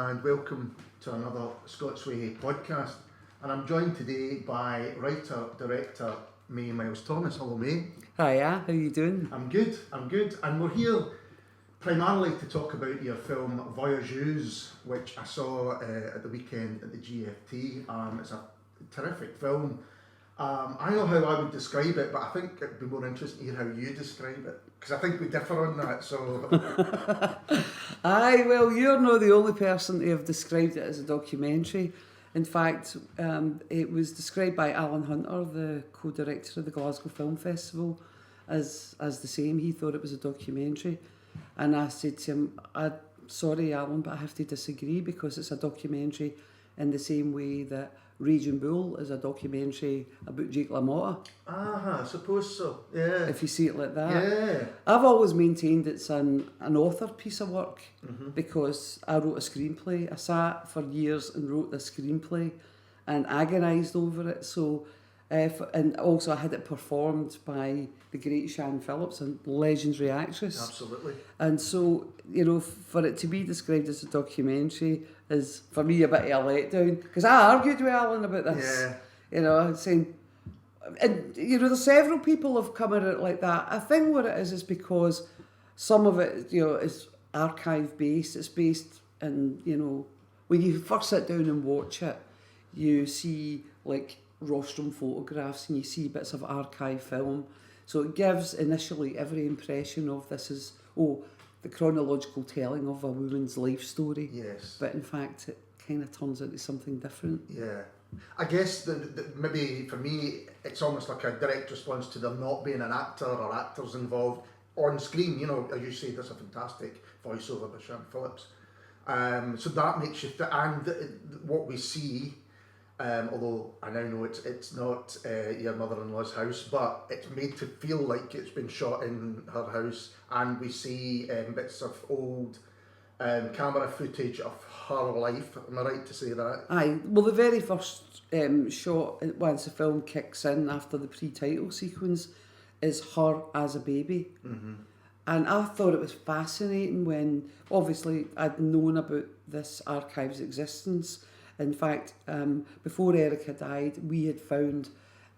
and welcome to another Scots Whay podcast. And I'm joined today by writer, director May Miles Thomas. Hello May. Hiya, how are you doing? I'm good. And we're here primarily to talk about your film Voyageuse, which I saw at the weekend at the GFT. It's a terrific film. I know how I would describe it, but I think it'd be more interesting to hear how you describe it, because I think we differ on that, so... Aye, well, you're not the only person to have described it as a documentary. In fact, it was described by Alan Hunter, the co-director of the Glasgow Film Festival, as the same. He thought it was a documentary. And I said to him, sorry Alan, but I have to disagree, because it's a documentary in the same way that Raging Bull is a documentary about Jake LaMotta. I suppose so, yeah. If you see it like that. Yeah. I've always maintained it's an author piece of work, because I wrote a screenplay. I sat for years and wrote the screenplay and agonised over it. So, and also I had it performed by the great Shan Phillips, a legendary actress. Absolutely. And so, you know, for it to be described as a documentary is, for me, a bit of a letdown. Because I argued with Alan about this. Yeah. You know, saying... And, you know, there's several people have come at it like that. I think what it is because some of it, you know, is archive-based. It's based in, you know, when you first sit down and watch it, you see, like, rostrum photographs and you see bits of archive film. So it gives initially every impression of this is, the chronological telling of a woman's life story. Yes. But in fact, it kind of turns into something different. Yeah. I guess maybe for me, it's almost like a direct response to there not being an actor or actors involved on screen. You know, as you say, there's a fantastic voiceover by Shan Phillips. So that makes you, and what we see, although I now know it's not your mother-in-law's house, but it's made to feel like it's been shot in her house, and we see bits of old camera footage of her life. Am I right to say that? Aye, well, the very first shot, once the film kicks in after the pre-title sequence, is her as a baby. And I thought it was fascinating when, obviously, I'd known about this archive's existence. In fact, before Erica died, we had found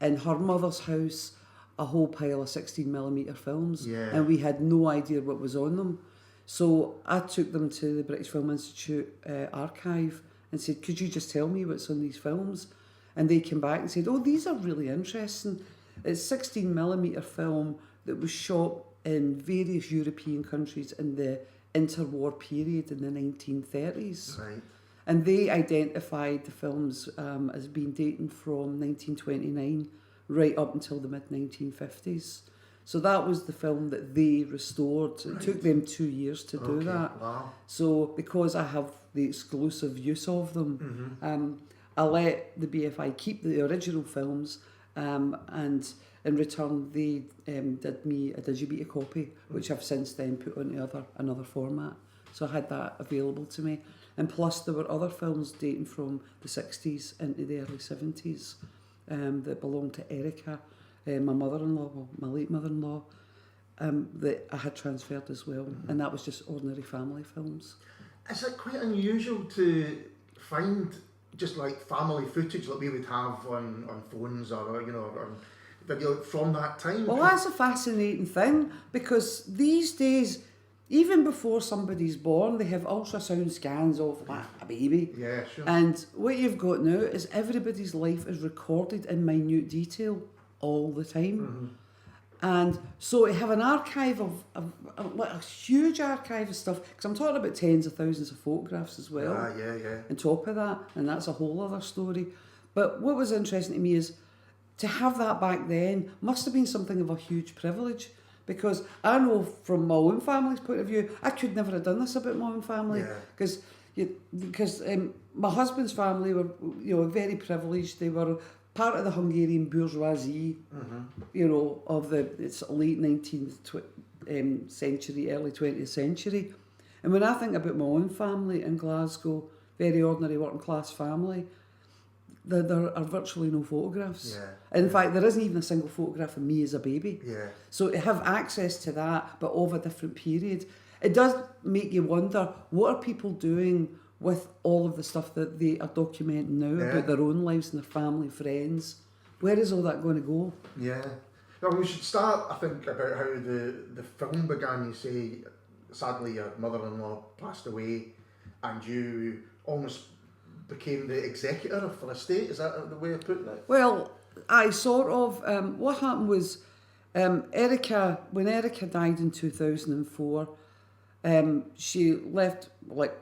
in her mother's house a whole pile of 16mm films, and we had no idea what was on them. So I took them to the British Film Institute archive and said, could you just tell me what's on these films? And they came back and said, these are really interesting. It's 16mm film that was shot in various European countries in the interwar period in the 1930s. Right. And they identified the films as being dating from 1929 right up until the mid-1950s. So that was the film that they restored. It took them 2 years to do that. Wow. So because I have the exclusive use of them, I let the BFI keep the original films, and in return they did me a digibeta copy, which I've since then put onto another format. So I had that available to me. And plus there were other films dating from the 60s into the early 70s that belonged to Erica, my mother-in-law, well, my late mother-in-law, that I had transferred as well. And that was just ordinary family films. Is it quite unusual to find just like family footage that we would have on phones or, you know, or video from that time? Well, that's a fascinating thing, because these days, even before somebody's born, they have ultrasound scans of a baby. Yeah, sure. And what you've got now is everybody's life is recorded in minute detail all the time. And so to have an archive of a huge archive of stuff, because I'm talking about tens of thousands of photographs as well. Yeah. On top of that, and that's a whole other story. But what was interesting to me is to have that back then must have been something of a huge privilege. Because I know from my own family's point of view, I could never have done this about my own family. Because my husband's family were, you know, very privileged. They were part of the Hungarian bourgeoisie, you know, of the late 19th century, early 20th century. And when I think about my own family in Glasgow, very ordinary working class family, there are virtually no photographs. In fact, there isn't even a single photograph of me as a baby. So to have access to that, but of a different period, it does make you wonder, what are people doing with all of the stuff that they are documenting now about their own lives and their family, friends. Where is all that going to go? Yeah. Well, we should start, I think, about how the film began. You say, sadly, your mother-in-law passed away, and you almost became the executor of the estate. Is that the way of putting it? Well, I sort of. What happened was, Erica, when Erica died in 2004, she left, like,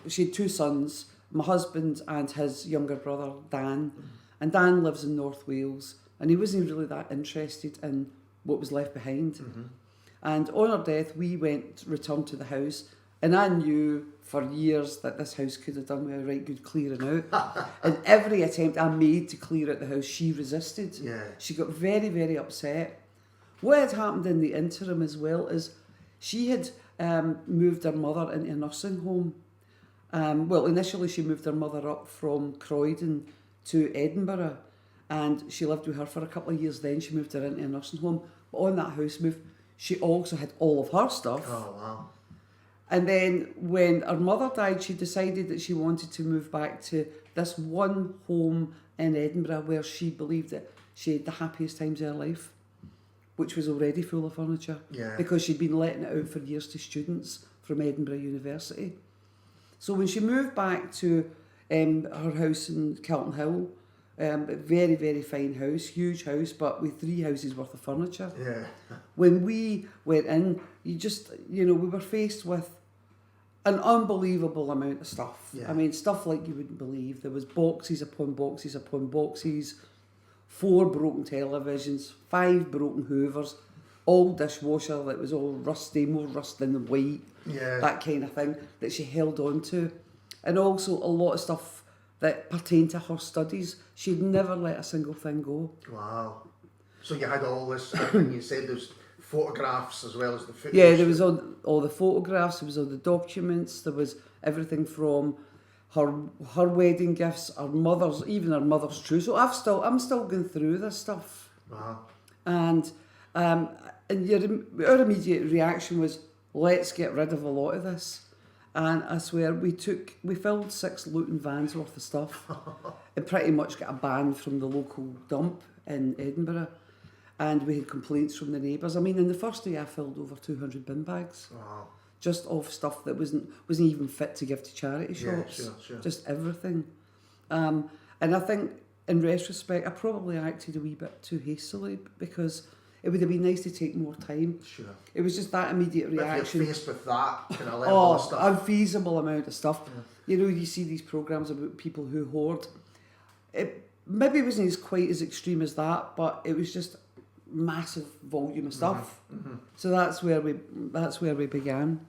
she had two sons, my husband and his younger brother, Dan. And Dan lives in North Wales, and he wasn't really that interested in what was left behind. And on her death, we returned to the house, and I knew for years that this house could have done with a right good clearing out. And every attempt I made to clear out the house, she resisted. Yeah. She got very, very upset. What had happened in the interim as well is she had moved her mother into a nursing home. Well, initially she moved her mother up from Croydon to Edinburgh, and she lived with her for a couple of years. Then she moved her into a nursing home. But on that house move, she also had all of her stuff. Oh, wow. And then when her mother died, she decided that she wanted to move back to this one home in Edinburgh where she believed that she had the happiest times of her life, which was already full of furniture. Yeah. Because she'd been letting it out for years to students from Edinburgh University. So when she moved back to her house in Calton Hill, a very, very fine house, huge house, but with 3 houses worth of furniture. Yeah. When we went in, we were faced with an unbelievable amount of stuff. Yeah. I mean, stuff like you wouldn't believe. There was boxes upon boxes upon boxes, 4 broken televisions, 5 broken hoovers, old dishwasher that was all rusty, more rust than white, that kind of thing that she held on to. And also a lot of stuff that pertained to her studies. She'd never let a single thing go. Wow. So you had all this, and you said there's photographs as well as the footage. Yeah, there was all the photographs, there was all the documents, there was everything from her wedding gifts, her mother's, even her mother's trousseau. I'm still going through this stuff. Wow. And our immediate reaction was, let's get rid of a lot of this. And I swear, we filled 6 Luton vans worth of stuff and pretty much got a ban from the local dump in Edinburgh. And we had complaints from the neighbours. I mean, in the first day I filled over 200 bin bags. Wow. Just of stuff that wasn't even fit to give to charity shops. Yeah, sure. Just everything. And I think, in retrospect, I probably acted a wee bit too hastily because it would have been nice to take more time. Sure. It was just that immediate reaction. If you're faced with that kind of level of stuff. Unfeasible amount of stuff. Yeah. You see these programmes about people who hoard. Maybe it wasn't quite as extreme as that, but it was just massive volume of stuff. So that's where we began.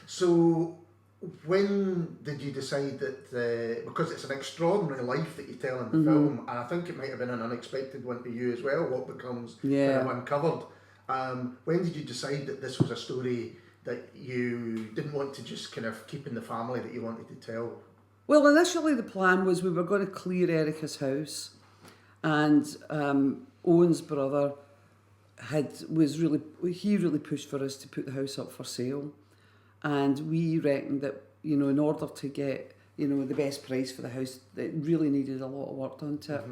So when did you decide that, because it's an extraordinary life that you tell in the film, and I think it might have been an unexpected one to you as well, what becomes kind of uncovered. When did you decide that this was a story that you didn't want to just kind of keep in the family, that you wanted to tell? Well, initially the plan was we were going to clear Erica's house, and Owen's brother really pushed for us to put the house up for sale. And we reckoned that, in order to get, the best price for the house, it really needed a lot of work done to it.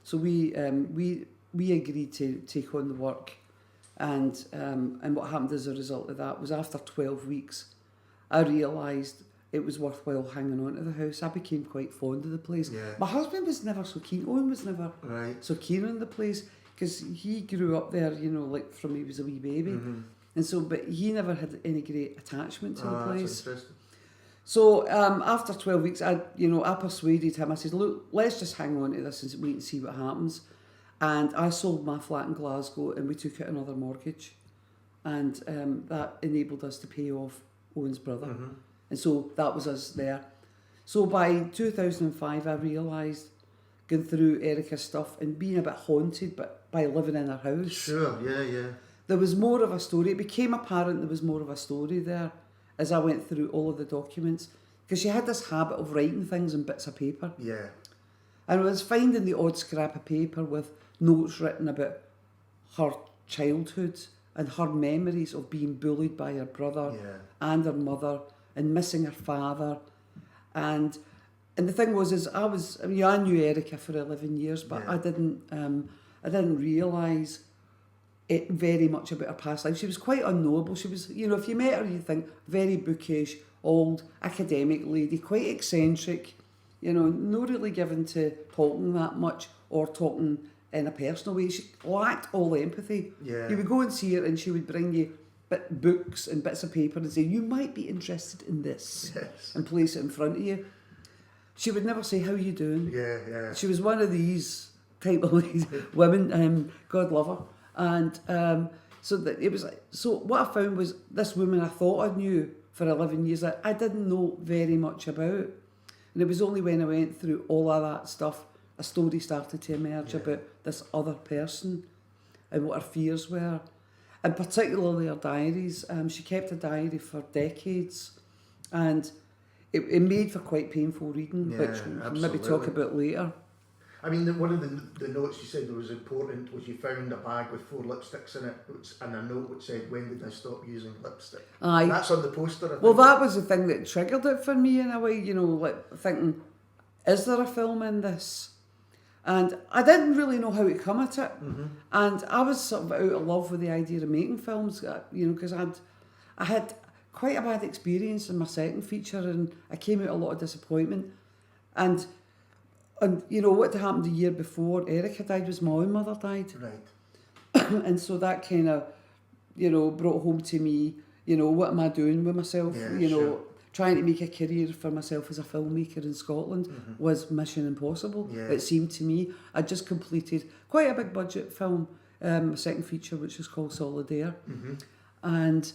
So we agreed to take on the work. And what happened as a result of that was after 12 weeks, I realised it was worthwhile hanging on to the house. I became quite fond of the place. Yeah. My husband was never so keen. Owen was never so keen on the place because he grew up there, like from he was a wee baby. And so, but he never had any great attachment to the place. That's interesting. So after 12 weeks, I persuaded him. I said, look, let's just hang on to this and wait and see what happens. And I sold my flat in Glasgow and we took out another mortgage. And that enabled us to pay off Owen's brother. And so that was us there. So by 2005, I realised, going through Erica's stuff and being a bit haunted but by living in her house. Sure, yeah. There was more of a story. It became apparent there was more of a story there as I went through all of the documents. Because she had this habit of writing things on bits of paper. Yeah. And I was finding the odd scrap of paper with notes written about her childhood and her memories of being bullied by her brother and her mother and missing her father. And the thing was, I knew Erica for 11 years, but Yeah. I didn't realise it very much about her past life. She was quite unknowable. She was, if you met her, you think very bookish, old, academic lady, quite eccentric, not really given to talking that much or talking in a personal way. She lacked all empathy. Yeah. You would go and see her and she would bring you books and bits of paper and say, you might be interested in this, Yes. and place it in front of you. She would never say, how you doing? Yeah. She was one of these type of women, God love her. And so what I found was this woman I thought I knew for 11 years, I didn't know very much about. And it was only when I went through all of that stuff, a story started to emerge about this other person and what her fears were. And particularly her diaries. She kept a diary for decades, and it made for quite painful reading, Yeah, which we'll maybe talk absolutely. about later. I mean, one of the notes you said that was important was you found a bag with 4 lipsticks in it, and a note which said, when did I stop using lipstick? Aye. And that's on the poster, I think. Well, that was the thing that triggered it for me in a way, thinking, is there a film in this? And I didn't really know how to come at it. Mm-hmm. And I was sort of out of love with the idea of making films, because I had quite a bad experience in my second feature, and I came out a lot of disappointment. And what had happened the year before Erica died was my own mother died. Right. And so that kind of, brought home to me, what am I doing with myself? Yeah, sure. Trying to make a career for myself as a filmmaker in Scotland was mission impossible. Yeah. It seemed to me. I'd just completed quite a big budget film, a second feature, which was called Solidaire. Mm-hmm. And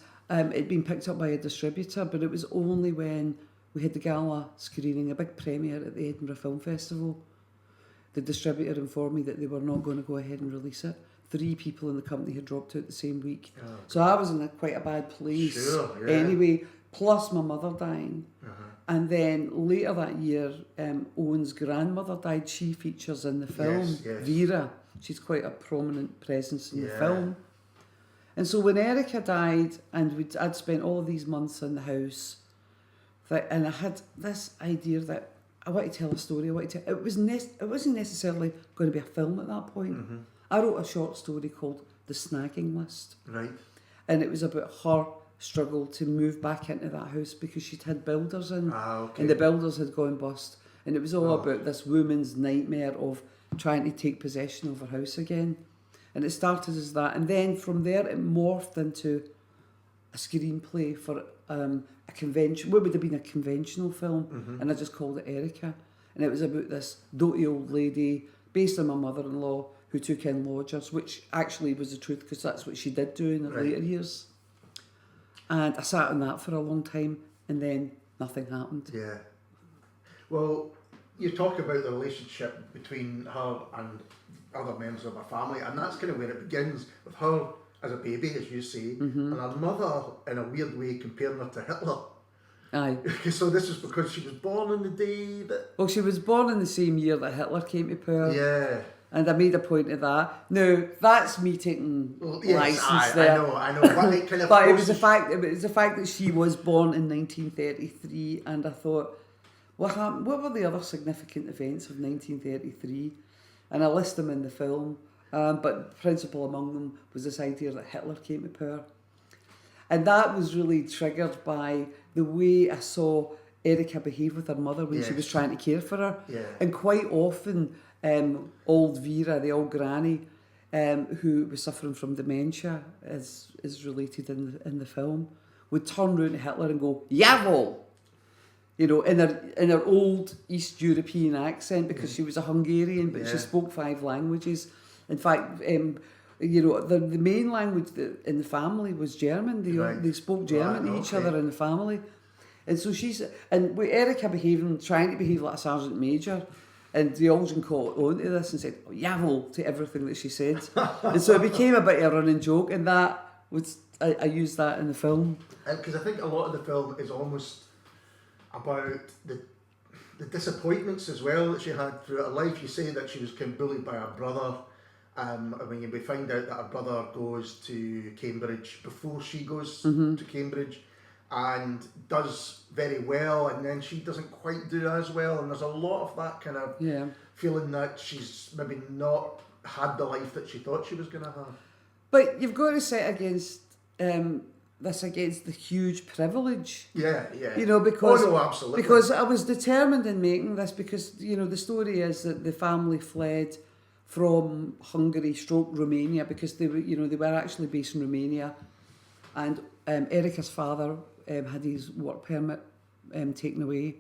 it'd been picked up by a distributor, but it was only when we had the gala screening, a big premiere at the Edinburgh Film Festival, the distributor informed me that they were not going to go ahead and release it. 3 people in the company had dropped out the same week. Oh. So I was in quite a bad place. Sure, yeah. Anyway, plus my mother dying. Uh-huh. And then later that year, Owen's grandmother died. She features in the film, Yes. Vera. She's quite a prominent presence in the Yeah. film. And so when Erica died, and I'd spent all of these months in the house, and I had this idea that I want to tell a story. It wasn't necessarily going to be a film at that point. Mm-hmm. I wrote a short story called The Snagging List, Right. and it was about her struggle to move back into that house because she'd had builders in, Okay. and the builders had gone bust. And it was all Oh. about this woman's nightmare of trying to take possession of her house again. And it started as that, and then from there it morphed into a screenplay for a convention. What would have been a conventional film, Mm-hmm. and I just called it Erica. And it was about this doty old lady based on my mother-in-law who took in lodgers, which actually was the truth because that's what she did do in her Right. later years. And I sat on that for a long time, and then nothing happened. Yeah. Well, you talk about the relationship between her and other members of her family, and that's kind of where it begins, with her as a baby, as you say, and her mother, in a weird way, comparing her to Hitler. Aye. So this is because she was born on the day that... Well, she was born in the same year that Hitler came to power. Yeah. And I made a point of that. Now, that's me taking Well, yes, license there. I know. But it kind of But it was forces- the fact that she was born in 1933, and I thought, what happened? What were the other significant events of 1933? And I list them in the film, but principal among them was this idea that Hitler came to power. And that was really triggered by the way I saw Erica behave with her mother when she Yes. was trying to care for her. Yeah. And quite often, old Vera, the old granny, who was suffering from dementia, is related in the film, would turn round to Hitler and go, "Jawohl!" In her old East European accent, because she was a Hungarian, but she Yeah. spoke 5 languages. In fact, the main language in the family was German. Right. They spoke German to each okay. other in the family. And so with Erica trying to behave like a sergeant major, and the Alden caught onto this and said, "Oh, jawohl," to everything that she said. And so it became a bit of a running joke, and that was, I used that in the film. Because I think a lot of the film is almost about the disappointments as well that she had throughout her life. You say that she was kind of bullied by her brother. I mean, we find out that her brother goes to Cambridge before she goes to Cambridge, and does very well, and then she doesn't quite do as well, and there's a lot of that kind of feeling that she's maybe not had the life that she thought she was going to have. But you've got to set against this against the huge privilege. Yeah. You know, because absolutely. Because I was determined in making this, because you know the story is that the family fled from Hungary / Romania, because they were actually based in Romania, and Erica's father had his work permit taken away,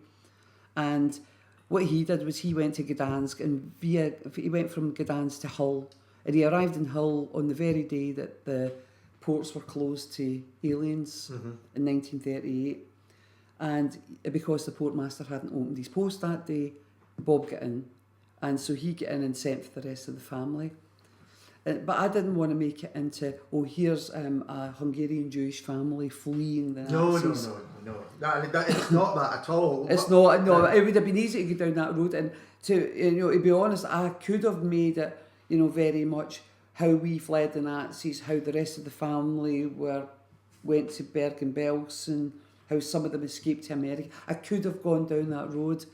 and what he did was he went to Gdansk, and he went from Gdansk to Hull, and he arrived in Hull on the very day that the ports were closed to aliens in 1938, and because the portmaster hadn't opened his post that day, Bob got in, and so he got in and sent for the rest of the family. But I didn't want to make it into, here's a Hungarian Jewish family fleeing the Nazis. No. It's not that at all. It's not. No, it would have been easy to go down that road, and to be honest, I could have made it, very much how we fled the Nazis, how the rest of the family went to Bergen-Belsen, how some of them escaped to America. I could have gone down that road,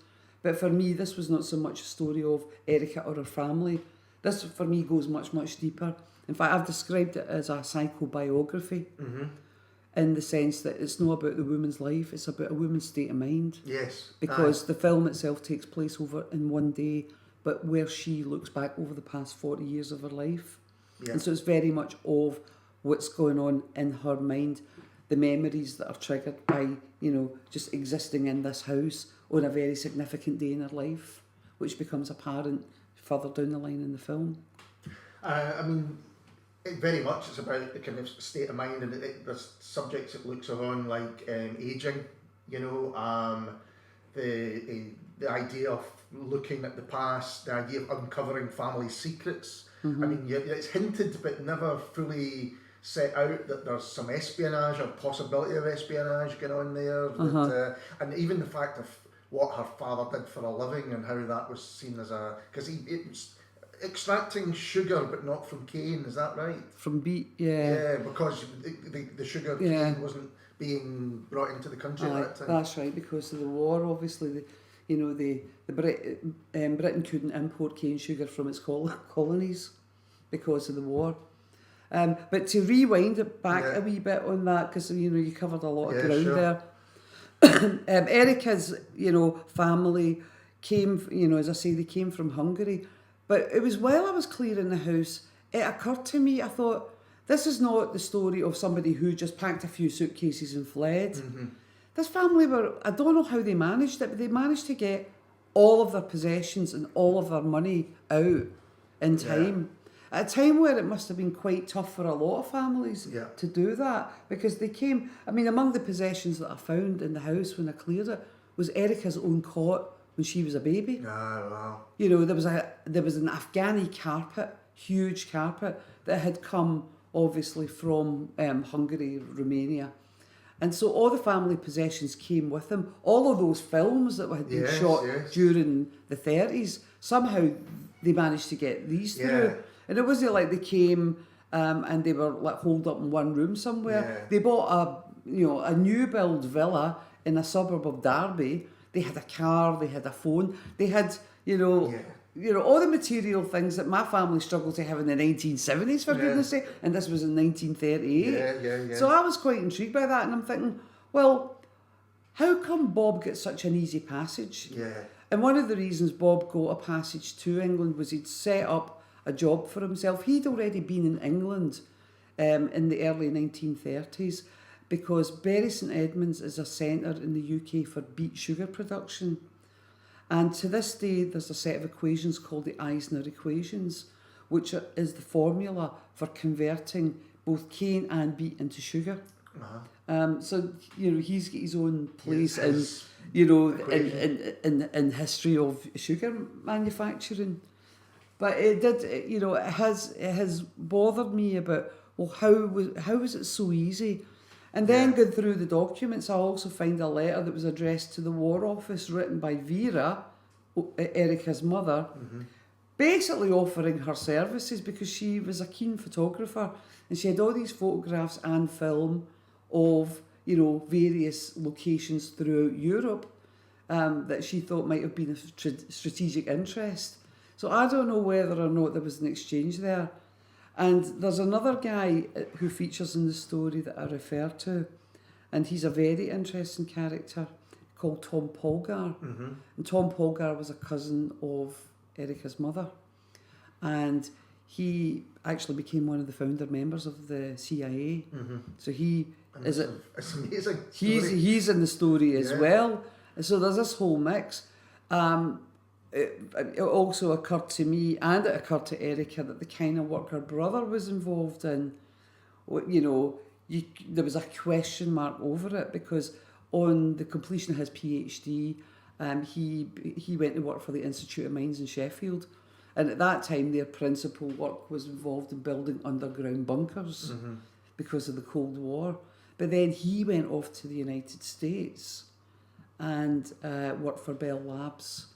but for me, this was not so much a story of Erica or her family. This, for me, goes much, much deeper. In fact, I've described it as a psychobiography, in the sense that it's not about the woman's life, it's about a woman's state of mind. Yes. Because the film itself takes place in one day, but where she looks back over the past 40 years of her life. Yeah. And so it's very much of what's going on in her mind, the memories that are triggered by, just existing in this house on a very significant day in her life, which becomes apparent further down the line in the film. Very much it's about the kind of state of mind, and there's subjects it looks on, like ageing, the idea of looking at the past, the idea of uncovering family secrets. It's hinted but never fully set out that there's some espionage or possibility of espionage going on there. And even the fact of what her father did for a living and how that was seen as because it was extracting sugar but not from cane, is that right? From beet, yeah. Yeah, because the sugar cane wasn't being brought into the country at that time. That's right, because of the war, obviously. Britain couldn't import cane sugar from its colonies because of the war. But to rewind it back a wee bit on that, because you covered a lot of ground there. Erica's family came, as I say, they came from Hungary. But it was while I was clearing the house, it occurred to me, I thought, this is not the story of somebody who just packed a few suitcases and fled. This family I don't know how they managed it, but they managed to get all of their possessions and all of their money out in time. At a time where it must have been quite tough for a lot of families to do that, because they came, among the possessions that I found in the house when I cleared it was Erica's own cot when she was a baby. Oh, wow. There was an Afghani carpet, huge carpet, that had come obviously from Hungary, Romania. And so all the family possessions came with them. All of those films that had been shot during the 30s, somehow they managed to get these through. And it wasn't like they came and they were like holed up in one room somewhere. They bought a new build villa in a suburb of Derby. They had a car, they had a phone, they had, all the material things that my family struggled to have in the 1970s, for goodness sake, and this was in 1938. So I was quite intrigued by that, and I'm thinking, well, how come Bob gets such an easy passage? And one of the reasons Bob got a passage to England was he'd set up a job for himself. He'd already been in England in the early 1930s, because Bury St Edmunds is a centre in the UK for beet sugar production. And to this day, there's a set of equations called the Eisner equations, which is the formula for converting both cane and beet into sugar. So, he's got his own place in history of sugar manufacturing. But it did, it has bothered me about, well, how was it so easy? And then going through the documents, I also find a letter that was addressed to the War Office, written by Vera, Erica's mother, basically offering her services because she was a keen photographer and she had all these photographs and film of, various locations throughout Europe that she thought might have been of strategic interest. So I don't know whether or not there was an exchange there. And there's another guy who features in the story that I refer to, and he's a very interesting character called Tom Polgar. Mm-hmm. And Tom Polgar was a cousin of Erica's mother. And he actually became one of the founder members of the CIA. Mm-hmm. So he is it. It's amazing. He's in the story as Yeah. well. And so there's this whole mix. It also occurred to me, and it occurred to Erica, that the kind of work her brother was involved in, there was a question mark over it, because on the completion of his PhD, he went to work for the Institute of Mines in Sheffield. And at that time, their principal work was involved in building underground bunkers Mm-hmm. because of the Cold War. But then he went off to the United States and worked for Bell Labs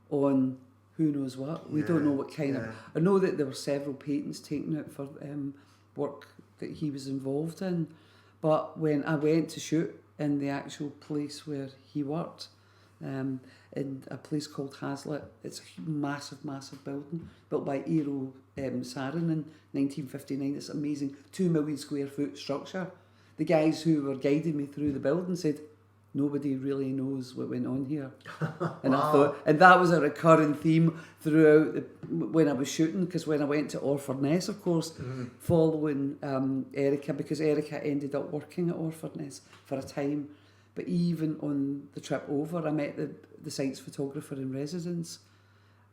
on who knows what. We don't know what kind of... I know that there were several patents taken out for work that he was involved in. But when I went to shoot in the actual place where he worked, in a place called Hazlitt, it's a massive, massive building built by Eero Saarinen in 1959. It's amazing, 2 million square foot structure. The guys who were guiding me through the building said, nobody really knows what went on here. And I thought, and that was a recurring theme throughout when I was shooting, because when I went to Orfordness, of course, following Erica, because Erica ended up working at Orfordness for a time. But even on the trip over, I met the site's photographer in residence.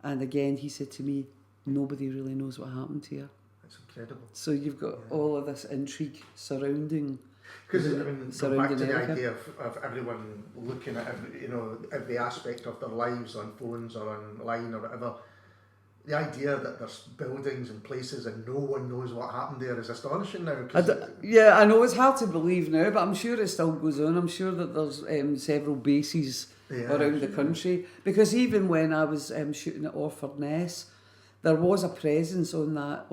And again, he said to me, nobody really knows what happened here. That's incredible. So you've got all of this intrigue surrounding... Because I mean, go back to the Erica. idea of everyone looking at every aspect of their lives on phones or online or whatever. The idea that there's buildings and places and no one knows what happened there is astonishing now. I know it's hard to believe now, but I'm sure it still goes on. I'm sure that there's several bases around the country. Because even when I was shooting at Orfordness, there was a presence on that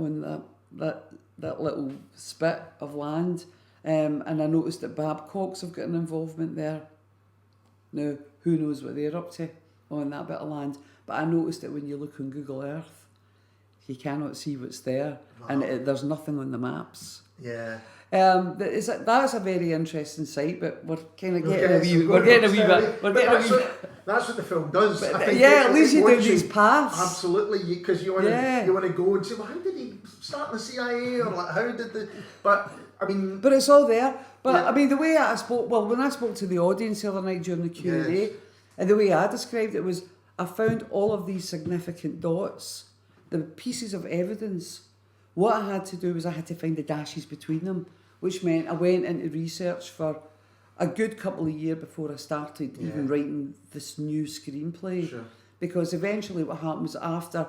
little spit of land. And I noticed that Babcocks have got an involvement there. Now, who knows what they're up to on that bit of land. But I noticed that when you look on Google Earth, you cannot see what's there. Wow. And there's nothing on the maps. Yeah. That's a very interesting site, but we're kind of getting We're getting a wee bit. That's what the film does. But, I think at least you do these paths. Absolutely, because you want to go and say, well, how did he start in the CIA, or like, how did the... But I mean... But it's all there. But I mean, the way I spoke... Well, when I spoke to the audience the other night during the Q&A, and the way I described it was, I found all of these significant dots, the pieces of evidence. What I had to do was I had to find the dashes between them, which meant I went into research for a good couple of years before I started even writing this new screenplay. Sure. Because eventually what happened was, after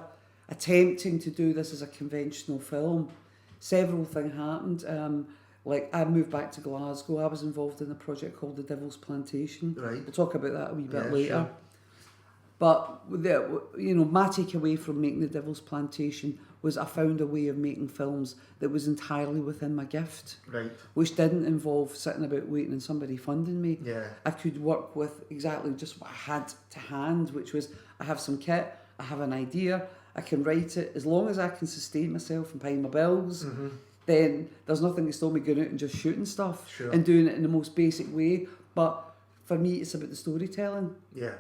attempting to do this as a conventional film, several things happened. Like, I moved back to Glasgow. I was involved in a project called The Devil's Plantation. Right. We'll talk about that a wee bit later. Sure. But my takeaway from making The Devil's Plantation was I found a way of making films that was entirely within my gift. Right. Which didn't involve sitting about waiting on somebody funding me. Yeah. I could work with exactly just what I had to hand, which was, I have some kit, I have an idea, I can write it. As long as I can sustain myself and pay my bills, then there's nothing to stop me going out and just shooting stuff and doing it in the most basic way. But for me, it's about the storytelling. Yeah.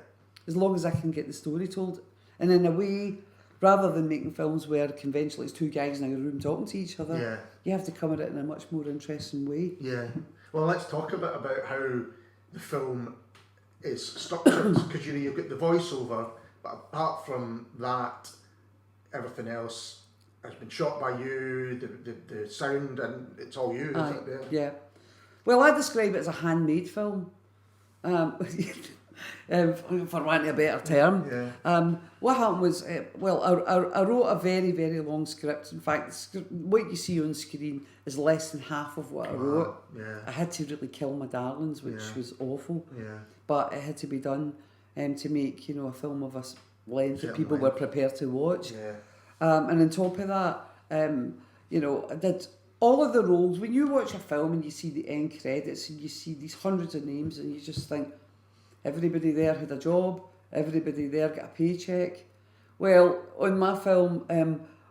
As long as I can get the story told. And in a way, rather than making films where conventionally it's two guys in a room talking to each other, you have to come at it in a much more interesting way. Yeah. Well, let's talk a bit about how the film is structured, because you've got the voiceover, but apart from that, everything else has been shot by you, the sound, and it's all you, is it? Yeah. Well, I describe it as a handmade film. For want of a better term. What happened was, I wrote a very, very long script. In fact, what you see on screen is less than half of what I wrote. I had to really kill my darlings, which was awful. But it had to be done to make, a film of a length that people were prepared to watch. And on top of that, I did all of the roles, when you watch a film and you see the end credits and you see these hundreds of names and you just think, everybody there had a job, everybody there got a paycheck. Well, on my film,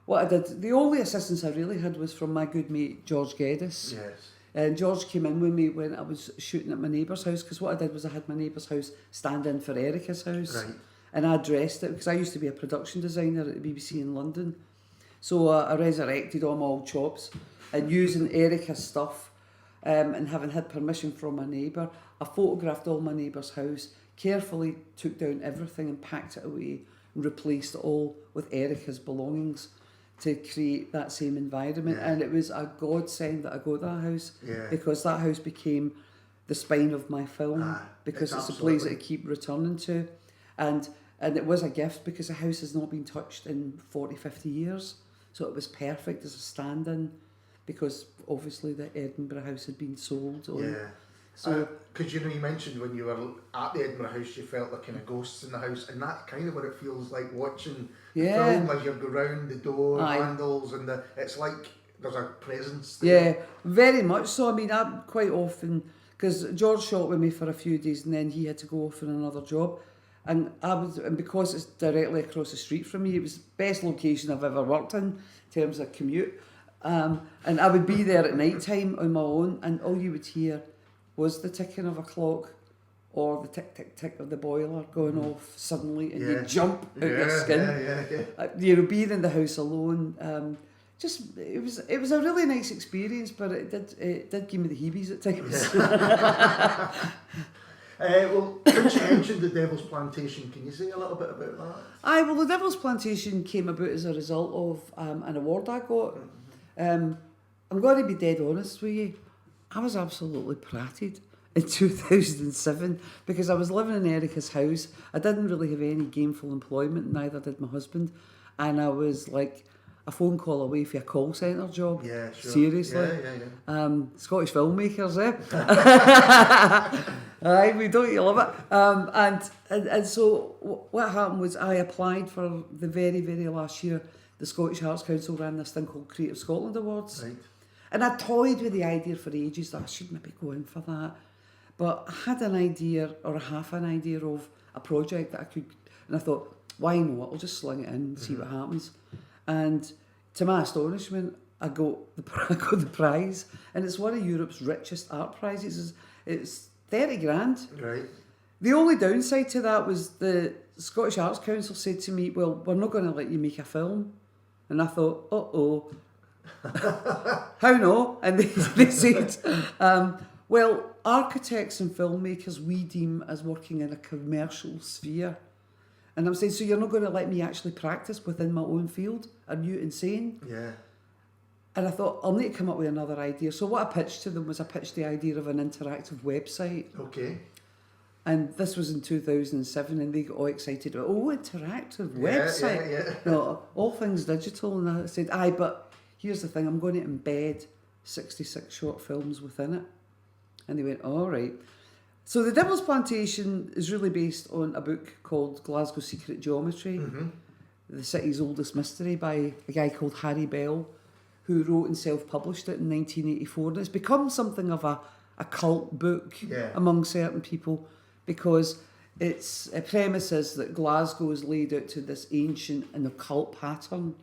what I did, the only assistance I really had was from my good mate George Geddes. Yes. And George came in with me when I was shooting at my neighbour's house, because what I did was I had my neighbour's house stand in for Erica's house. Right. And I dressed it, because I used to be a production designer at the BBC in London. So I resurrected all my old chops, and using Erica's stuff, and having had permission from my neighbour, I photographed all my neighbour's house, carefully took down everything and packed it away, and replaced it all with Erica's belongings to create that same environment. Yeah. And it was a godsend that I got that house, Yeah. because that house became the spine of my film, because it's a place that I keep returning to. And it was a gift, because the house has not been touched in 40, 50 years. So it was perfect as a stand-in, because obviously the Edinburgh House had been sold. Yeah. So, because you mentioned when you were at the Edinburgh House, you felt like kind of ghosts in the house, and that's kind of what it feels like watching the film as you go round the door handles, and it's like there's a presence there. Yeah, very much so. I mean, I'm quite often, because George shot with me for a few days and then he had to go off on another job. And because it's directly across the street from me, it was the best location I've ever worked in terms of commute. And I would be there at night time on my own, and all you would hear was the ticking of a clock or the tick, tick, tick of the boiler going off suddenly, and you jump out your skin. Being in the house alone, it was a really nice experience, but it did give me the heebies at times. Well, since you mentioned the Devil's Plantation, can you say a little bit about that? Well, the Devil's Plantation came about as a result of an award I got. I'm going to be dead honest with you. I was absolutely pratted in 2007, because I was living in Erica's house. I didn't really have any gainful employment, neither did my husband. And I was like a phone call away for a call centre job. Yeah, sure. Seriously. Yeah. Scottish filmmakers, eh? Aye, we don't, you love it. And so what happened was I applied for the very, very last year. The Scottish Arts Council ran this thing called Creative Scotland Awards. Right. And I toyed with the idea for ages that I should maybe go in for that. But I had an idea, or half an idea, of a project that I could, and I thought, why not? I'll just sling it in and see what happens. And to my astonishment, I got the prize, and it's one of Europe's richest art prizes. It's 30 grand. Right. The only downside to that was the Scottish Arts Council said to me, well, we're not going to let you make a film. And I thought, uh-oh. How no? And they said, well, architects and filmmakers we deem as working in a commercial sphere. And I'm saying, so you're not going to let me actually practice within my own field? Are you insane? Yeah. And I thought, I'll need to come up with another idea. So what I pitched to them was I pitched the idea of an interactive website. Okay. And this was in 2007, and they got all excited about, interactive website. Yeah. No, all things digital. And I said, aye, but here's the thing, I'm going to embed 66 short films within it. And they went, all right. So The Devil's Plantation is really based on a book called Glasgow Secret Geometry, the city's oldest mystery, by a guy called Harry Bell, who wrote and self-published it in 1984. And it's become something of a cult book among certain people, because its premise is that Glasgow is laid out to this ancient and occult pattern.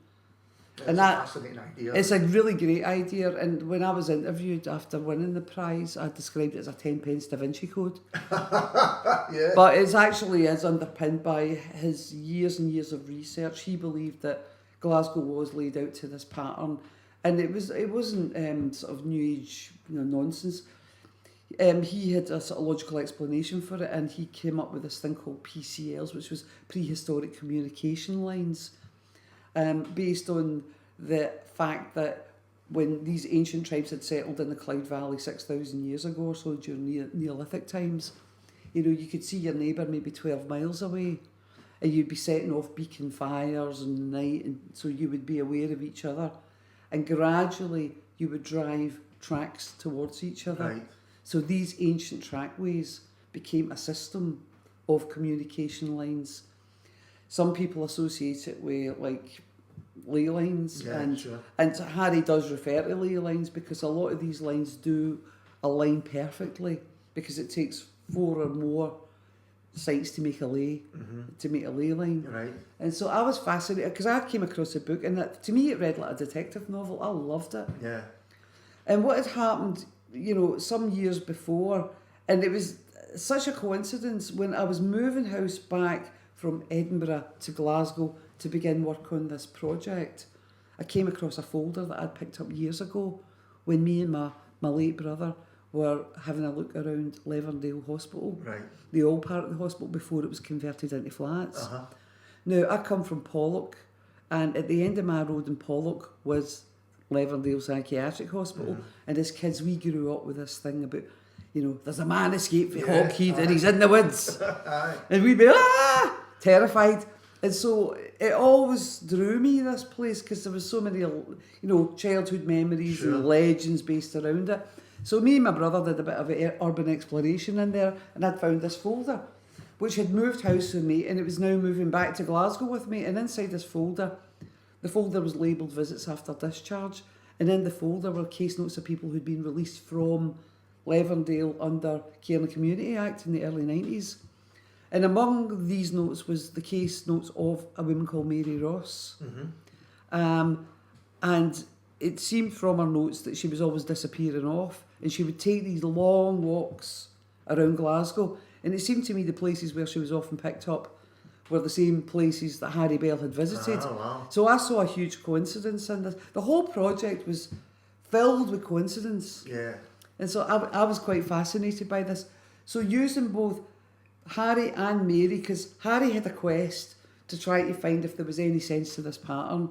It's and a that, fascinating idea. It's a really great idea. And when I was interviewed after winning the prize, I described it as a 10-pence Da Vinci Code. Yeah. But it actually is underpinned by his years and years of research. He believed that Glasgow was laid out to this pattern, and it wasn't sort of New Age nonsense. He had a sort of logical explanation for it, and he came up with this thing called PCLs, which was prehistoric communication lines, based on the fact that when these ancient tribes had settled in the Clyde Valley 6,000 years ago or so during Neolithic times, you could see your neighbour maybe 12 miles away, and you'd be setting off beacon fires in the night, and so you would be aware of each other, and gradually you would drive tracks towards each other. Right. So these ancient trackways became a system of communication lines. Some people associate it with ley lines, and Harry does refer to ley lines because a lot of these lines do align perfectly because it takes 4 or more sites to make a ley line. Right. And so I was fascinated because I came across a book and to me it read like a detective novel. I loved it. Yeah. And what had happened, some years before, and it was such a coincidence when I was moving house back from Edinburgh to Glasgow to begin work on this project, I came across a folder that I'd picked up years ago when me and my late brother were having a look around Leverdale Hospital, right, the old part of the hospital before it was converted into flats. Uh-huh. Now, I come from Pollock, and at the end of my road in Pollock was Leverdale Psychiatric Hospital, and as kids we grew up with this thing about, there's a man escaped from Hawkhead and he's in the woods. And we'd be, terrified. And so it always drew me, this place, because there was so many, childhood memories and legends based around it. So me and my brother did a bit of urban exploration in there, and I'd found this folder, which had moved house with me, and it was now moving back to Glasgow with me. And inside this folder, the folder was labelled Visits After Discharge, and in the folder were case notes of people who'd been released from Leverdale under Care and Community Act in the early 90s. And among these notes was the case notes of a woman called Mary Ross. And it seemed from her notes that she was always disappearing off, and she would take these long walks around Glasgow. And it seemed to me the places where she was often picked up were the same places that Harry Bell had visited. Oh, wow. So I saw a huge coincidence in this. The whole project was filled with coincidence. Yeah. And so I was quite fascinated by this. So using both Harry and Mary, because Harry had a quest to try to find if there was any sense to this pattern.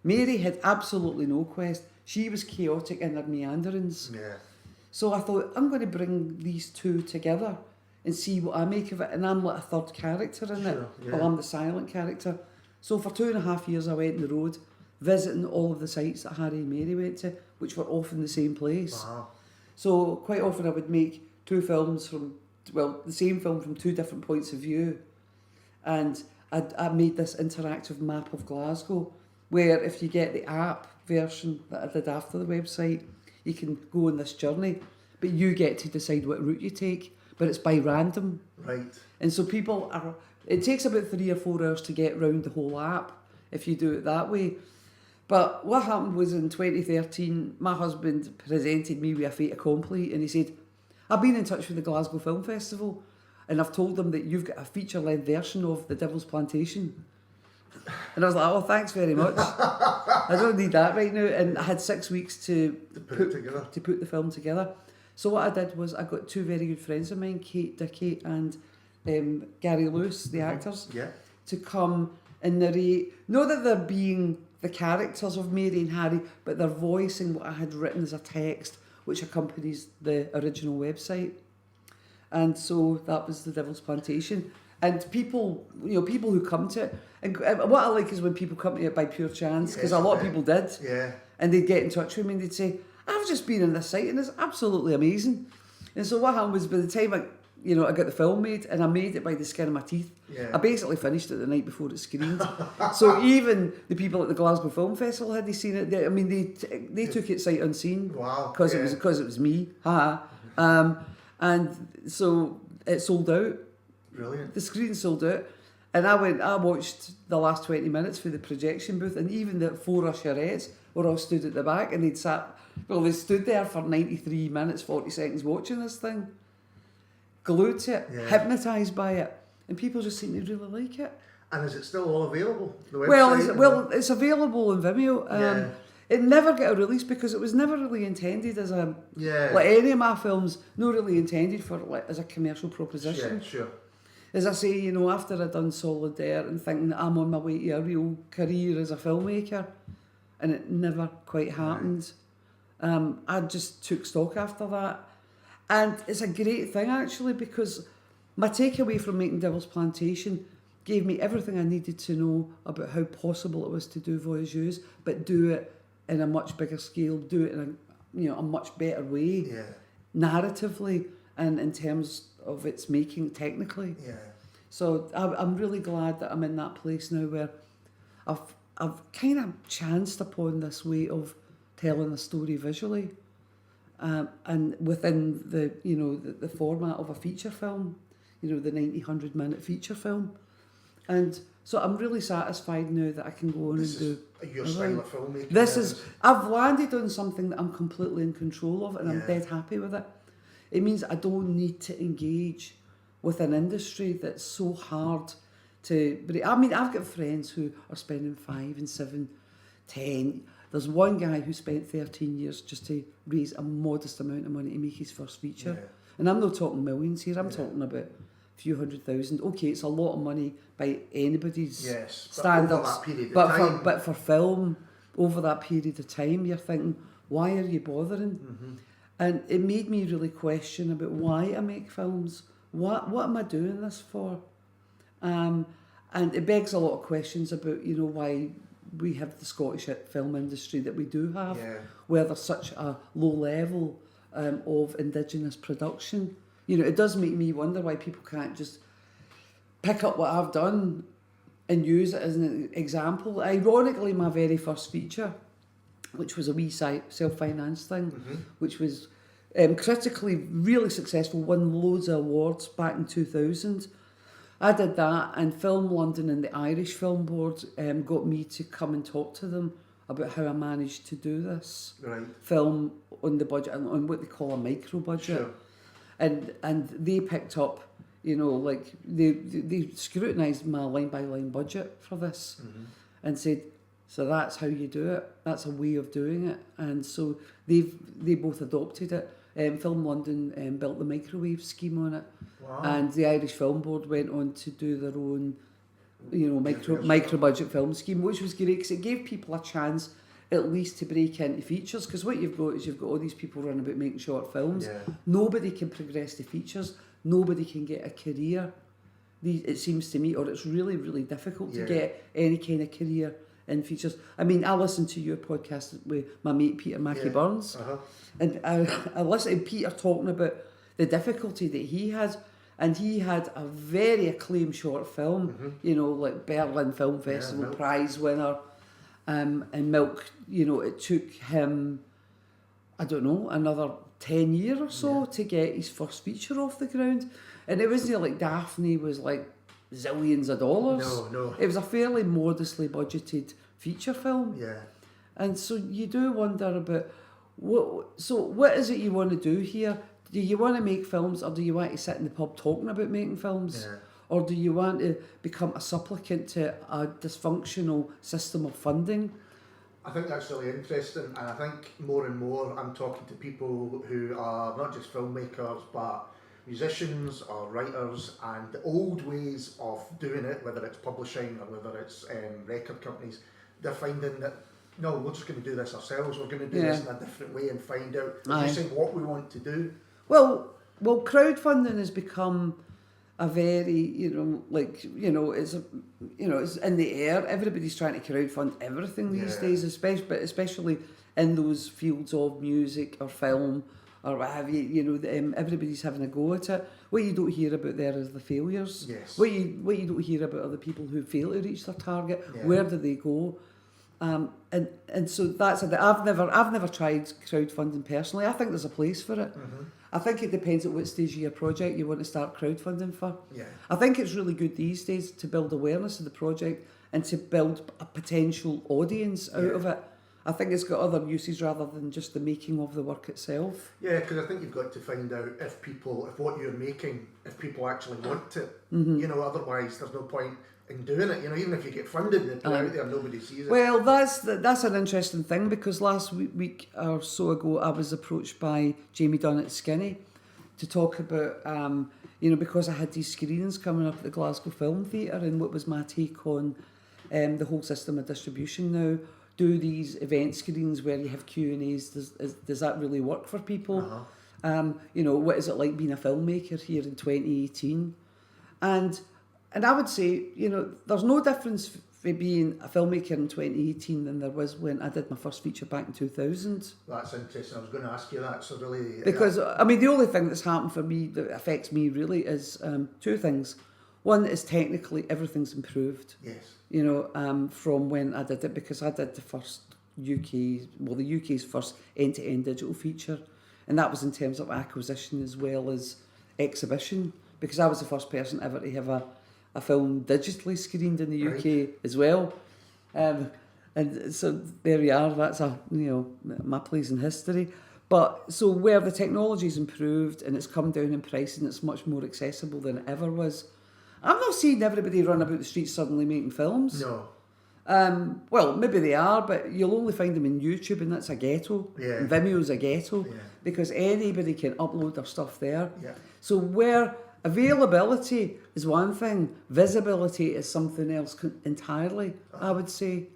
Mary had absolutely no quest. She was chaotic in her meanderings. Yeah. So I thought, I'm going to bring these two together and see what I make of it. And I'm like a third character in it. Yeah. Well, I'm the silent character. So for 2.5 years I went on the road, visiting all of the sites that Harry and Mary went to, which were often the same place. Wow. So quite often I would make the same film from 2 different points of view. And I made this interactive map of Glasgow, where if you get the app version that I did after the website, you can go on this journey, but you get to decide what route you take, but it's by random. Right. And so it takes about 3 or 4 hours to get round the whole app if you do it that way. But what happened was in 2013, my husband presented me with a fait accompli, and he said, I've been in touch with the Glasgow Film Festival, and I've told them that you've got a feature-length version of The Devil's Plantation. And I was like, oh, thanks very much. I don't need that right now. And I had 6 weeks to put the film together. So what I did was I got 2 very good friends of mine, Kate Dickey and Gary Lewis, the actors, to come and narrate. Not that they're being the characters of Mary and Harry, but they're voicing what I had written as a text, which accompanies the original website. And so that was The Devil's Plantation. And people who come to it, and what I like is when people come to it by pure chance, because a lot of people did. Yeah. And they'd get in touch with me and they'd say, I've just been on this site and it's absolutely amazing. And so what happened was by the time I got the film made, and I made it by the skin of my teeth. Yeah. I basically finished it the night before it screened. So even the people at the Glasgow Film Festival, had they seen it, they took it sight unseen. Wow. Because it was me. And so it sold out. Brilliant. The screen sold out. And I watched the last 20 minutes for the projection booth, and even the 4 usherettes were all stood at the back, and they stood there for 93 minutes, 40 seconds watching this thing. Glued to it, hypnotised by it, and people just seem to really like it. And is it still all available? The website? It's available on Vimeo. It never got a release because it was never really intended as a like any of my films, not really intended for as a commercial proposition. Yeah, sure. As I say, after I'd done Solidaire and thinking that I'm on my way to a real career as a filmmaker, and it never quite happened. I just took stock after that. And it's a great thing, actually, because my takeaway from making Devil's Plantation gave me everything I needed to know about how possible it was to do Voyageuse, but do it in a much bigger scale, do it in a much better way, narratively and in terms of its making technically. Yeah. So I'm really glad that I'm in that place now where I've kind of chanced upon this way of telling a story visually, and within the format of a feature film, the 90-100 minute feature film. And so I'm really satisfied now that I can go on This and is your style of filmmaking. this then, is, I've landed on something that I'm completely in control of, and I'm Yeah. dead happy with it. It means I don't need to engage with an industry that's so hard to break. I mean, I've got friends who are spending 5 and 7, 10. There's one guy who spent 13 years just to raise a modest amount of money to make his first feature. Yeah. And I'm not talking millions here, I'm Yeah. talking about a few 100,000. Okay, it's a lot of money by anybody's Yes, but standards. over that period of But time. for film, over that period of time, you're thinking, why are you bothering? Mm-hmm. And it made me really question about why I make films. What am I doing this for? And it begs a lot of questions about, why we have the Scottish film industry that we do have, Yeah. where there's such a low level of Indigenous production. It does make me wonder why people can't just pick up what I've done and use it as an example. Ironically, my very first feature, which was a wee self-financed thing, Mm-hmm. which was critically really successful, won loads of awards back in 2000. I did that, and Film London and the Irish Film Board got me to come and talk to them about how I managed to do this Right. film on the budget, on what they call a micro budget. Sure. And they picked up, like they scrutinised my line by line budget for this, Mm-hmm. and said, so that's how you do it. That's a way of doing it. And so they both adopted it. Film London built the microwave scheme on it, Wow. and the Irish Film Board went on to do their own, Different micro budget film scheme, which was great because it gave people a chance at least to break into features. Because what you've got is you've got all these people running about making short films. Yeah. Nobody can progress to features. Nobody can get a career. It seems to me, or it's really, really difficult to Yeah. get any kind of career in features. I mean, I listened to your podcast with my mate Peter Mackey Yeah. Burns, Uh-huh. and I listened to Peter talking about the difficulty that he had. And he had a very acclaimed short film, like Berlin Film Festival Milk. prize winner, and Milk. It took him, I don't know, another 10 years or so to get his first feature off the ground. And it wasn't like Daphne was like zillions of dollars. No. It was a fairly modestly budgeted feature film. Yeah. And so you do wonder about what is it you want to do here? Do you want to make films, or do you want to sit in the pub talking about making films? Yeah. Or do you want to become a supplicant to a dysfunctional system of funding? I think that's really interesting, and I think more and more I'm talking to people who are not just filmmakers but musicians or writers, and the old ways of doing it, whether it's publishing or whether it's record companies, they're finding that no, we're just going to do this ourselves, we're going to do this in a different way and find out, as you say, what we want to do. Well, crowdfunding has become a very, it's in the air. Everybody's trying to crowdfund everything these days, especially in those fields of music or film or what have you. Everybody's having a go at it. What you don't hear about there is the failures. Yes. What you don't hear about are the people who fail to reach their target. Yeah. Where do they go? And so that's it. I've never tried crowdfunding personally. I think there's a place for it. Mm-hmm. I think it depends at what stage of your project you want to start crowdfunding for. Yeah. I think it's really good these days to build awareness of the project and to build a potential audience out of it. I think it's got other uses rather than just the making of the work itself. Yeah, because I think you've got to find out if what you're making, if people actually want it. Mm-hmm. Otherwise there's no point in doing it. Even if you get funded and put it out there, nobody sees it. Well, that's an interesting thing, because last week or so ago I was approached by Jamie Dunn at Skinny to talk about, because I had these screenings coming up at the Glasgow Film Theatre, and what was my take on the whole system of distribution now. Do these event screenings where you have Q&As, does that really work for people? Uh-huh. What is it like being a filmmaker here in 2018? And I would say, there's no difference for being a filmmaker in 2018 than there was when I did my first feature back in 2000. That's interesting. I was going to ask you that. So really, Because, the only thing that's happened for me that affects me really is two things. One is technically everything's improved. Yes. You know, from when I did it, because I did the UK's first end-to-end digital feature, and that was in terms of acquisition as well as exhibition, because I was the first person ever to have a film digitally screened in the UK as well. And so there we are, that's my place in history. But so where the technology's improved and it's come down in price and it's much more accessible than it ever was, I'm not seeing everybody run about the streets suddenly making films. No. Well, maybe they are, but you'll only find them in YouTube, and that's a ghetto. Yeah. And Vimeo's a ghetto, Yeah. because anybody can upload their stuff there. Yeah. So where availability is one thing, visibility is something else entirely, I would say.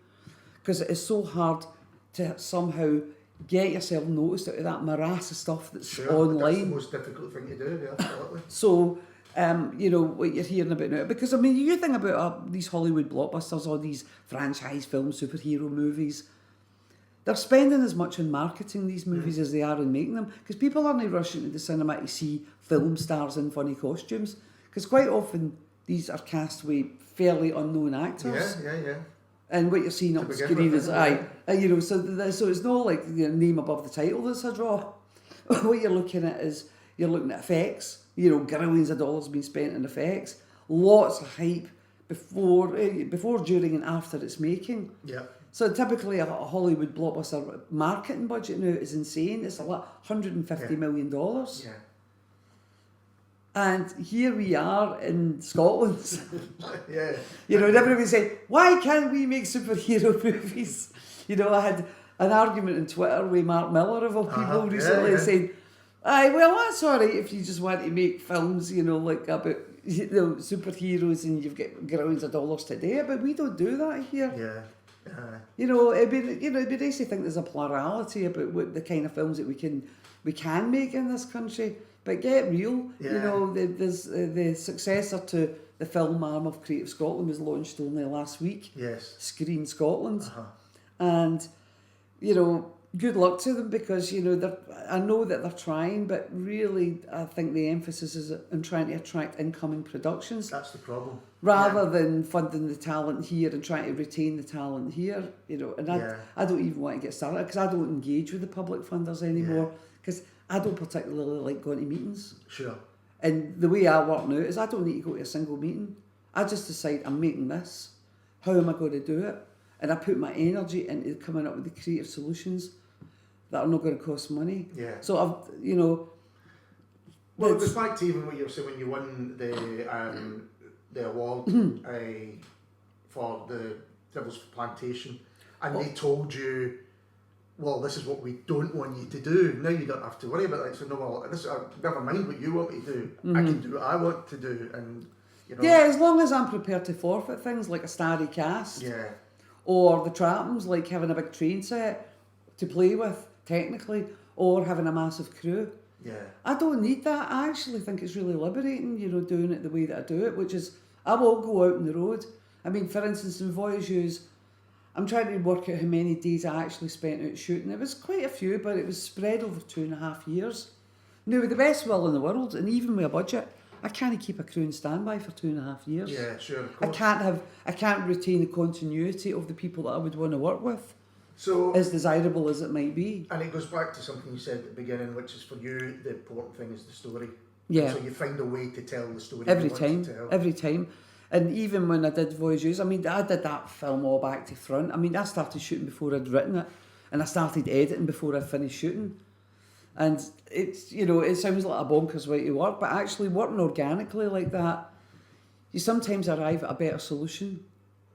Because it is so hard to somehow get yourself noticed out of that morass of stuff that's online. That's the most difficult thing to do, yeah, absolutely. So, what you're hearing about now, because I mean, you think about these Hollywood blockbusters or these franchise films, superhero movies, they're spending as much on marketing these movies as they are on making them, because people aren't rushing to the cinema to see film stars in funny costumes, because quite often these are cast with fairly unknown actors. Yeah. And what you're seeing up the screen is, so it's not like name above the title that's a draw. What you're looking at is, you're looking at effects, billions of dollars being spent on effects, lots of hype before, during and after it's making. Yeah. So typically a Hollywood blockbuster marketing budget now is insane. It's like $150 million. Yeah. And here we are in Scotland. Yeah. And everybody say, why can't we make superhero movies? I had an argument on Twitter with Mark Miller of all people recently saying, well, that's all right if you just want to make films, like about superheroes and you've got grillions of dollars to do it, but we don't do that here. Yeah. It'd be nice to think there's a plurality about what the kind of films that we can make in this country. But get real, there's the successor to the film arm of Creative Scotland was launched only last week. Yes. Screen Scotland. And, good luck to them, because, I know that they're trying, but really I think the emphasis is on trying to attract incoming productions. That's the problem. Rather than funding the talent here and trying to retain the talent here, and I don't even want to get started, because I don't engage with the public funders anymore, because I don't particularly like going to meetings. Sure. And the way I work now is I don't need to go to a single meeting. I just decide I'm making this. How am I going to do it? And I put my energy into coming up with the creative solutions that are not going to cost money. Yeah. So Well, it goes back to even what you were saying when you won the award for the Devil's Plantation, and they told you, well, this is what we don't want you to do. Now you don't have to worry about that. So no, well, never mind what you want me to do. I can do what I want to do, and Yeah, as long as I'm prepared to forfeit things like a starry cast. Yeah. Or the trappings, like having a big train set to play with, technically, or having a massive crew. Yeah. I don't need that. I actually think it's really liberating, doing it the way that I do it, which is I will go out on the road. I mean, for instance, in Voyageuse, I'm trying to work out how many days I actually spent out shooting. It was quite a few, but it was spread over 2.5 years. Now, with the best will in the world, and even with a budget, I can't keep a crew in standby for 2.5 years. Yeah, sure, of course. I can't retain the continuity of the people that I would want to work with. So, as desirable as it might be. And it goes back to something you said at the beginning, which is for you, the important thing is the story. Yeah. So you find a way to tell the story every you want to tell. Every time. And even when I did Voyageuse, I mean, I did that film all back to front. I mean, I started shooting before I'd written it, and I started editing before I finished shooting. And it's, it sounds like a bonkers way to work, but actually working organically like that, you sometimes arrive at a better solution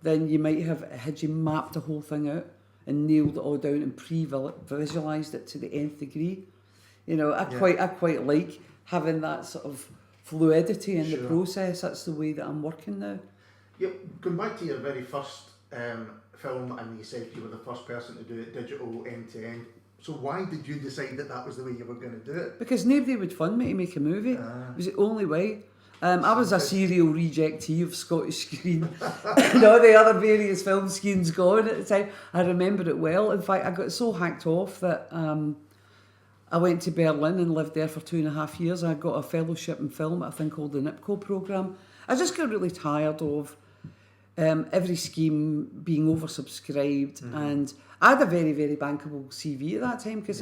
than you might have had you mapped the whole thing out and nailed it all down and pre-visualised it to the nth degree. I quite like having that sort of fluidity in the process. That's the way that I'm working now. Yep. Going back to your very first film, and you said you were the first person to do it digital end to end. So why did you decide that was the way you were going to do it? Because nobody would fund me to make a movie. It was the only way. I was a serial rejectee of Scottish Screen and all the other various film schemes going at the time. I remember it well. In fact, I got so hacked off that I went to Berlin and lived there for 2.5 years. I got a fellowship in film at a thing called the NIPCO programme. I just got really tired of every scheme being oversubscribed, and I had a very, very bankable CV at that time because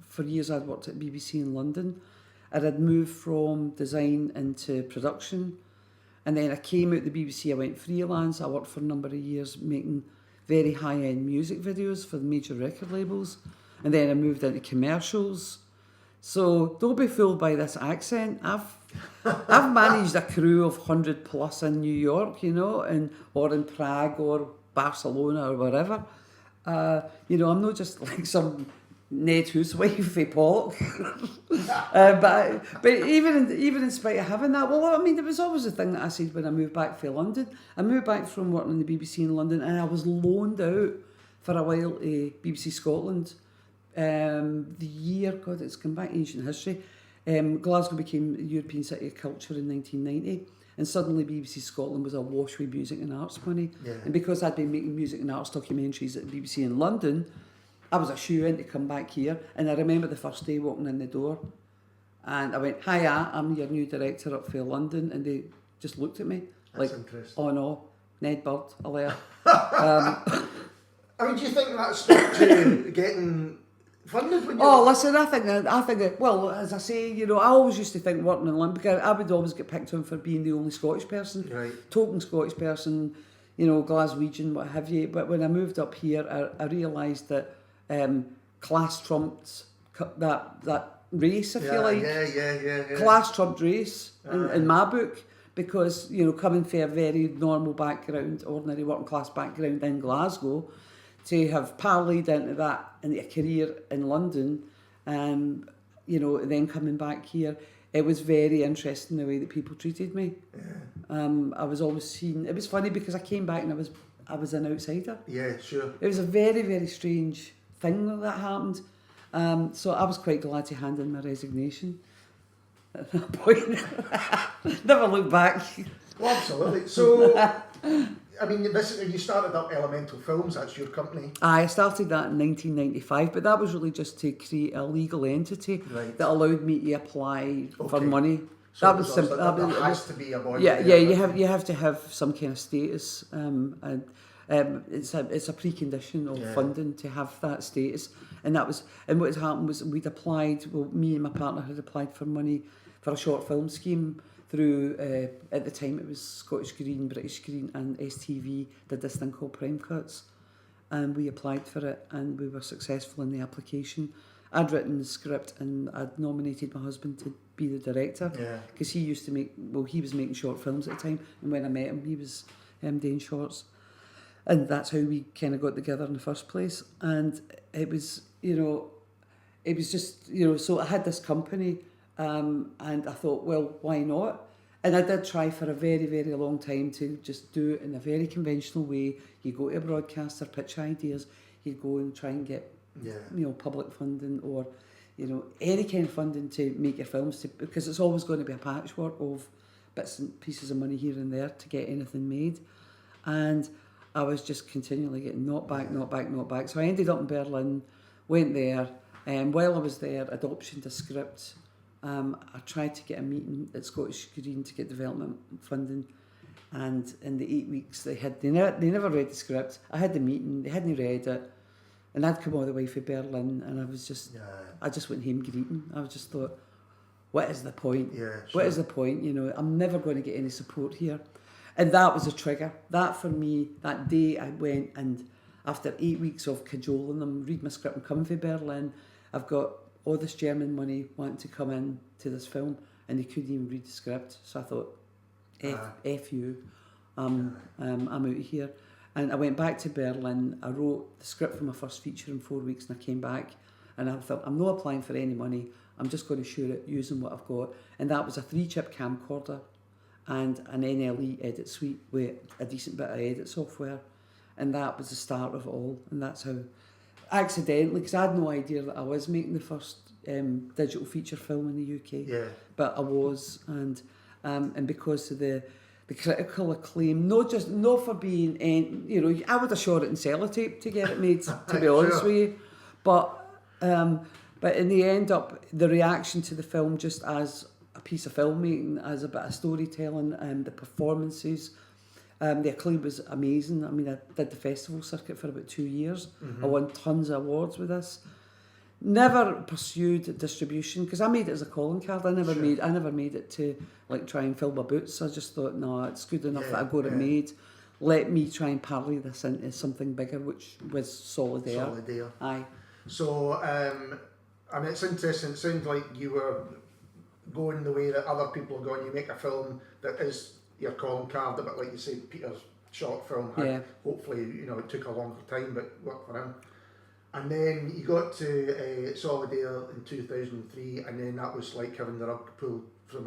for years I'd worked at BBC in London. I had moved from design into production, and then I came out the BBC, I went freelance, I worked for a number of years making very high-end music videos for the major record labels, and then I moved into commercials. So don't be fooled by this accent. I've managed a crew of 100 plus in New York, or in Prague or Barcelona or wherever. I'm not just like some Ned housewife for Polka. but even in spite of having that, it was always the thing that I said when I moved back from London. I moved back from working in the BBC in London, and I was loaned out for a while to BBC Scotland. The year, God, it's come back ancient history. Glasgow became a European City of Culture in 1990, and suddenly BBC Scotland was awash with music and arts money. Yeah. And because I'd been making music and arts documentaries at the BBC in London, I was a shoe-in to come back here. And I remember the first day walking in the door, and I went, "Hiya, I'm your new director up for London," and they just looked at me That's like, interesting. "Oh no, Ned Bird, alert." Do you think that spoke to getting funded when you... Oh, listen, I think that, well, as I say, I always used to think working in London, because I would always get picked on for being the only Scottish person, Right. token Scottish person, Glaswegian, what have you. But when I moved up here, I realised that class trumped that race, if you like. Yeah. Class trumped race in my book, because, coming from a very normal background, ordinary working class background in Glasgow, to have parlayed into a career in London, and then coming back here, it was very interesting the way that people treated me. Yeah. I was always seen. It was funny because I came back and I was an outsider. Yeah, sure. It was a very, very strange thing that happened. So I was quite glad to hand in my resignation at that point. Never looked back. Well, absolutely. So, you started up Elemental Films, that's your company. I started that in 1995, but that was really just to create a legal entity that allowed me to apply for money. So that was simple. There has to be a body. Yeah. You have to have some kind of status, and it's a precondition of funding to have that status. And what had happened was we'd applied. Well, me and my partner had applied for money for a short film scheme through, at the time it was Scottish Green, British Green and STV did this thing called Prime Cuts, and we applied for it and we were successful in the application. I'd written the script and I'd nominated my husband to be the director, because he used to he was making short films at the time, and when I met him he was doing shorts, and that's how we kind of got together in the first place. And it was just, so I had this company. And I thought, well, why not? And I did try for a very, very long time to just do it in a very conventional way. You go to a broadcaster, pitch ideas, you go and try and get, public funding or, any kind of funding to make your films, because it's always going to be a patchwork of bits and pieces of money here and there to get anything made. And I was just continually getting knocked back. So I ended up in Berlin, went there, and while I was there, I'd optioned a script. I tried to get a meeting at Scottish Green to get development funding, and in the 8 weeks they never read the script. I had the meeting, they hadn't read it, and I'd come all the way from Berlin, and I just went home greeting. I just thought, what is the point? Yeah, sure. What is the point? I'm never going to get any support here. And that was a trigger. That for me, that day I went, and after 8 weeks of cajoling them, read my script and come from Berlin, I've got all this German money wanting to come in to this film, and they couldn't even read the script. So I thought, F you, I'm out of here. And I went back to Berlin. I wrote the script for my first feature in 4 weeks, and I came back and I thought, I'm not applying for any money. I'm just going to shoot it using what I've got. And that was a 3-chip camcorder and an NLE edit suite with a decent bit of edit software. And that was the start of it all. And that's how, accidentally, because I had no idea that I was making the first digital feature film in the UK, but I was, and because of the critical acclaim, not for being, I would have shot it in sellotape to get it made, to be honest with you, but in the end up, the reaction to the film, just as a piece of filmmaking as a bit of storytelling, and the performances. The acclaim was amazing. I mean, I did the festival circuit for about 2 years. I won tons of awards with this. Never pursued distribution because I made it as a calling card. I never made it to like try and fill my boots. I just thought, no, it's good enough that I got it made. Let me try and parlay this into something bigger, which was Solid Air. Solid Air. Aye. So, I mean, it's interesting. It sounds like you were going the way that other people are going. You make a film that is your calling card, a bit like you say, Peter's short film. Hopefully, you know, it took a longer time, but worked for him. And then you got to Solid Air in 2003, and then that was like having the rug pulled from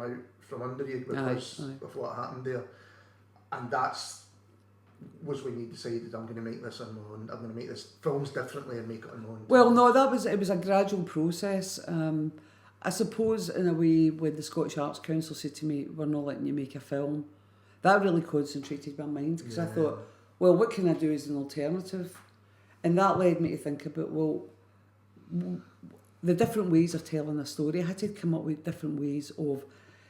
under you because of what happened there. And was when you decided, I'm going to make this on my own. I'm going to make this films differently and make it on my own. Well, no, it was a gradual process. I suppose in a way, when the Scottish Arts Council said to me, we're not letting you make a film, that really concentrated my mind, because I thought, well, what can I do as an alternative? And that led me to think about, well, the different ways of telling a story. I had to come up with different ways of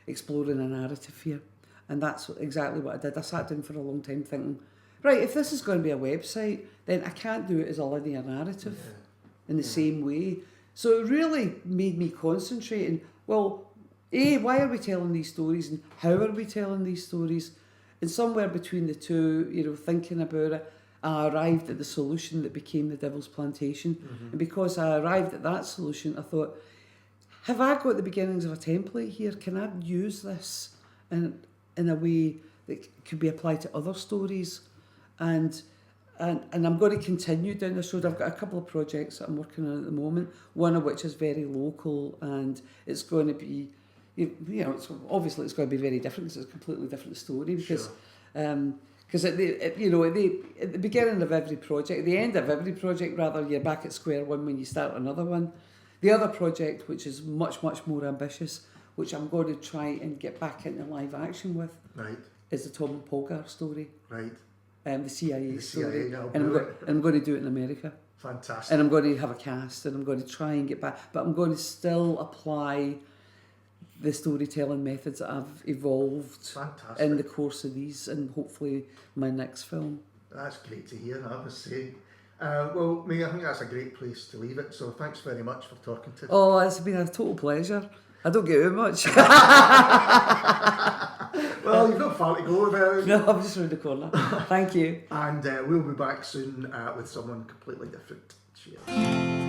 exploring a narrative here. And that's exactly what I did. I sat down for a long time thinking, right, if this is going to be a website, then I can't do it as a linear narrative in the same way. So it really made me concentrate on, well, why are we telling these stories and how are we telling these stories? And somewhere between the two, you know, thinking about it, I arrived at the solution that became the Devil's Plantation. And because I arrived at that solution, I thought, have I got the beginnings of a template here? Can I use this in a way that could be applied to other stories? And I'm going to continue down this road. I've got a couple of projects that I'm working on at the moment, one of which is very local, and it's going to be, you know, it's going to be very different because it's a completely different story. Because because at the beginning of every project, at the end of every project rather, you're back at square one when you start another one. The other project, which is much, much more ambitious, which I'm going to try and get back into live action with, is the Tom and Polka story. Right. The CIA story. No, and I'm going to do it in America. Fantastic. And I'm going to have a cast, and I'm going to try and get back, but I'm going to still apply the storytelling methods that I've evolved in the course of these, and hopefully my next film. That's great to hear, I must say. Well, May, I think that's a great place to leave it, so thanks very much for talking to us. Oh, it's been a total pleasure. I don't get out much. Well, you've not far to go there. No, I'm just around the corner. Thank you. And we'll be back soon with someone completely different. Cheers.